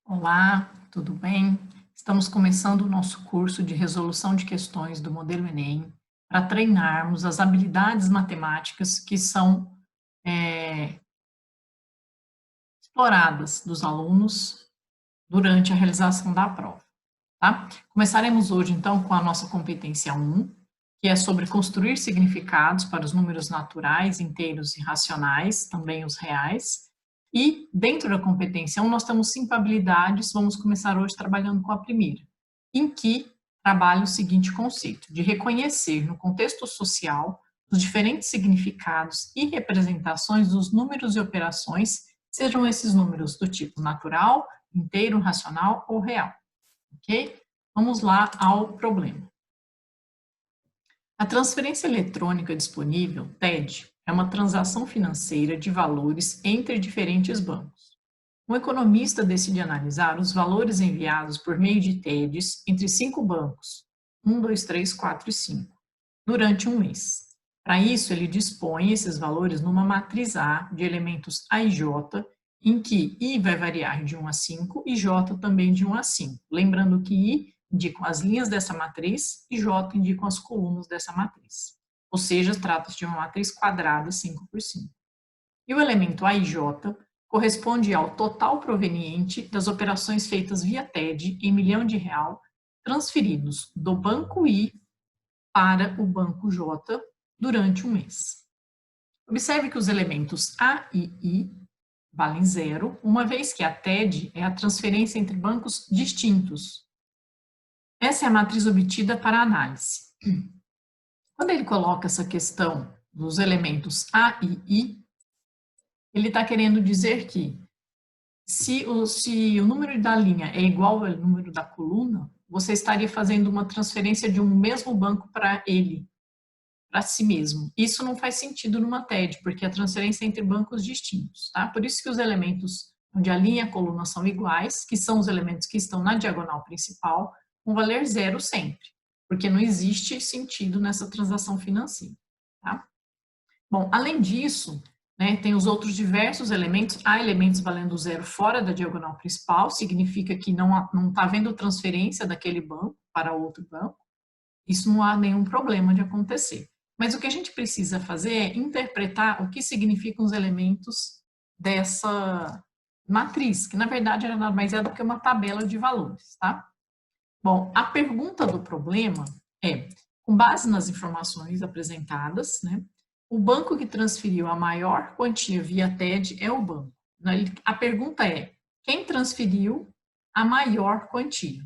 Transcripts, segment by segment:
Olá, tudo bem? Estamos começando o nosso curso de resolução de questões do modelo Enem para treinarmos as habilidades matemáticas que são exploradas dos alunos durante a realização da prova, tá? Começaremos hoje, então, com a nossa competência 1, que é sobre construir significados para os números naturais, inteiros e racionais, também os reais. E, dentro da competência 1, nós temos 5 habilidades, vamos começar hoje trabalhando com a primeira, em que trabalha o seguinte conceito, de reconhecer no contexto social os diferentes significados e representações dos números e operações, sejam esses números do tipo natural, inteiro, racional ou real, ok? Vamos lá ao problema. A transferência eletrônica disponível, TED, é uma transação financeira de valores entre diferentes bancos. Um economista decide analisar os valores enviados por meio de TEDs entre 5 bancos, 1, 2, 3, 4 e 5, durante um mês. Para isso, ele dispõe esses valores numa matriz A de elementos A e J, em que I vai variar de 1 a 5 e J também de 1 a 5. Lembrando que I indicam as linhas dessa matriz e J indicam as colunas dessa matriz. Ou seja, trata-se de uma matriz quadrada 5 por 5. E o elemento A e J corresponde ao total proveniente das operações feitas via TED em milhão de real, transferidos do banco I para o banco J durante um mês. Observe que os elementos A e I valem zero, uma vez que a TED é a transferência entre bancos distintos. Essa é a matriz obtida para a análise. Quando ele coloca essa questão dos elementos A e I, ele está querendo dizer que se o número da linha é igual ao número da coluna, você estaria fazendo uma transferência de um mesmo banco para ele, para si mesmo. Isso não faz sentido numa TED, porque a transferência é entre bancos distintos, tá? Por isso que os elementos onde a linha e a coluna são iguais, que são os elementos que estão na diagonal principal, vão valer zero sempre, porque não existe sentido nessa transação financeira, tá? Bom, além disso, né, tem os outros diversos elementos, há elementos valendo zero fora da diagonal principal, significa que não está havendo transferência daquele banco para outro banco, isso não há nenhum problema de acontecer. Mas o que a gente precisa fazer é interpretar o que significam os elementos dessa matriz, que na verdade nada mais é do que uma tabela de valores, tá? Bom, a pergunta do problema é, com base nas informações apresentadas, né, o banco que transferiu a maior quantia via TED é o banco. A pergunta é, quem transferiu a maior quantia?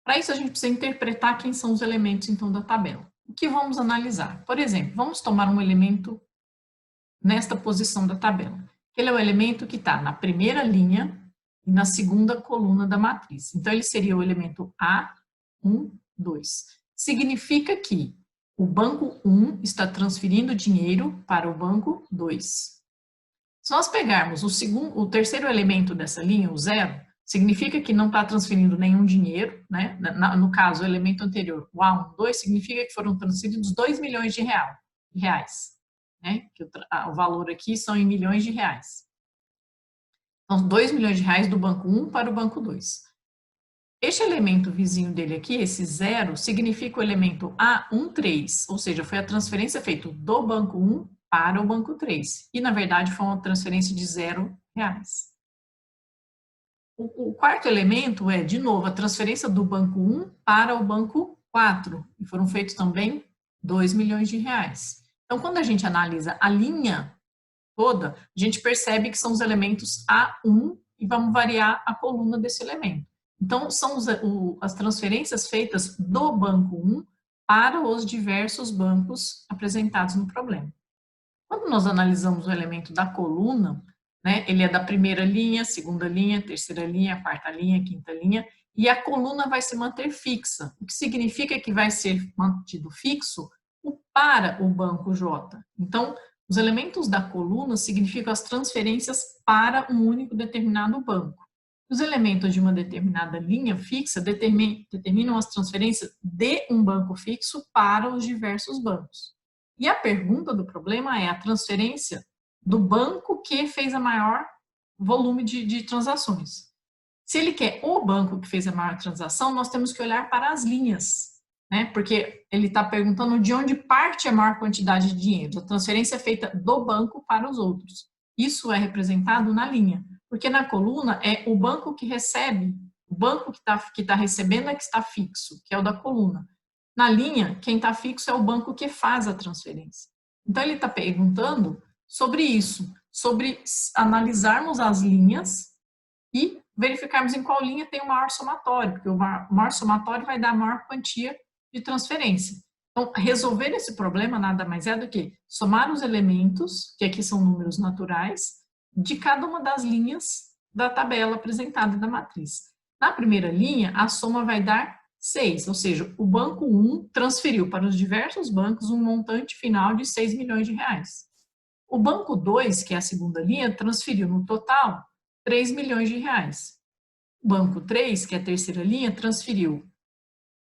Para isso, a gente precisa interpretar quem são os elementos, então, da tabela. O que vamos analisar? Por exemplo, vamos tomar um elemento nesta posição da tabela. Ele é o elemento que está na primeira linha e na segunda coluna da matriz. Então, ele seria o elemento A1, 2. Significa que o banco 1 está transferindo dinheiro para o banco 2. Se nós pegarmos o terceiro elemento dessa linha, o 0, significa que não está transferindo nenhum dinheiro, né? No caso, o elemento anterior, o A1, 2, significa que foram transferidos 2 milhões de reais, né? Que o valor aqui são em milhões de reais. Então, 2 milhões de reais do banco 1 para o banco 2. Este elemento vizinho dele aqui, esse 0, significa o elemento A13, ou seja, foi a transferência feita do banco 1 para o banco 3. E, na verdade, foi uma transferência de 0 reais. O quarto elemento é, de novo, a transferência do banco 1 para o banco 4. E foram feitos também 2 milhões de reais. Então, quando a gente analisa a linha toda, a gente percebe que são os elementos A1 e vamos variar a coluna desse elemento. Então, são as transferências feitas do banco 1 para os diversos bancos apresentados no problema. Quando nós analisamos o elemento da coluna, né, ele é da primeira linha, segunda linha, terceira linha, quarta linha, quinta linha, e a coluna vai se manter fixa, o que significa que vai ser mantido fixo para o banco J. Então, os elementos da coluna significam as transferências para um único determinado banco. Os elementos de uma determinada linha fixa determinam as transferências de um banco fixo para os diversos bancos. E a pergunta do problema é a transferência do banco que fez a maior volume de transações. Se ele quer o banco que fez a maior transação, nós temos que olhar para as linhas, né? Porque ele está perguntando de onde parte a maior quantidade de dinheiro. A transferência é feita do banco para os outros. Isso é representado na linha, porque na coluna é o banco que recebe, o banco que tá recebendo é que está fixo, que é o da coluna. Na linha, quem está fixo é o banco que faz a transferência. Então, ele está perguntando sobre isso, sobre analisarmos as linhas e verificarmos em qual linha tem o maior somatório, porque o maior somatório vai dar a maior quantia de transferência. Então, resolver esse problema nada mais é do que somar os elementos, que aqui são números naturais, de cada uma das linhas da tabela apresentada da matriz. Na primeira linha, a soma vai dar 6, ou seja, o banco 1 transferiu para os diversos bancos um montante final de 6 milhões de reais. O banco 2, que é a segunda linha, transferiu no total 3 milhões de reais. O banco 3, que é a terceira linha, transferiu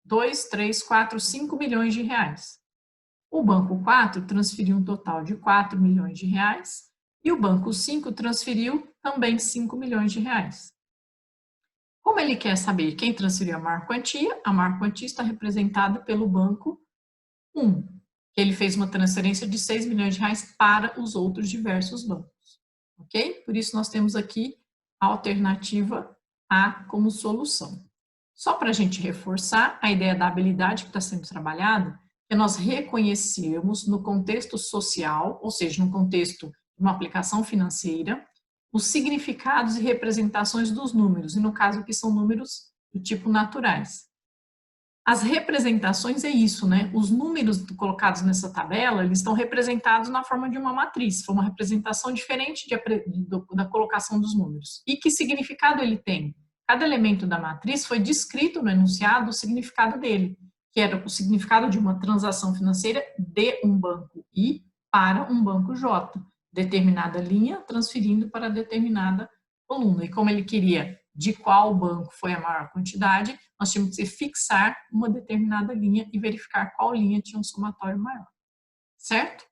2, 3, 4, 5 milhões de reais. O banco 4 transferiu um total de 4 milhões de reais e o banco 5 transferiu também 5 milhões de reais. Como ele quer saber quem transferiu a maior quantia está representada pelo banco 1, que ele fez uma transferência de 6 milhões de reais para os outros diversos bancos. Ok? Por isso, nós temos aqui a alternativa A como solução. Só para a gente reforçar a ideia da habilidade que está sendo trabalhada, é nós reconhecermos no contexto social, ou seja, no contexto de uma aplicação financeira, os significados e representações dos números, e no caso aqui são números do tipo naturais. As representações é isso, né? Os números colocados nessa tabela, eles estão representados na forma de uma matriz, foi uma representação diferente da colocação dos números. E que significado ele tem? Cada elemento da matriz foi descrito no enunciado o significado dele, que era o significado de uma transação financeira de um banco I para um banco J, determinada linha transferindo para determinada coluna. E como ele queria de qual banco foi a maior quantidade, nós tínhamos que fixar uma determinada linha e verificar qual linha tinha um somatório maior. Certo?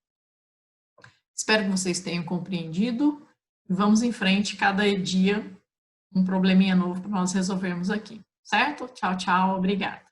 Espero que vocês tenham compreendido. Vamos em frente, cada dia um probleminha novo para nós resolvermos aqui. Certo? Tchau, tchau, obrigada.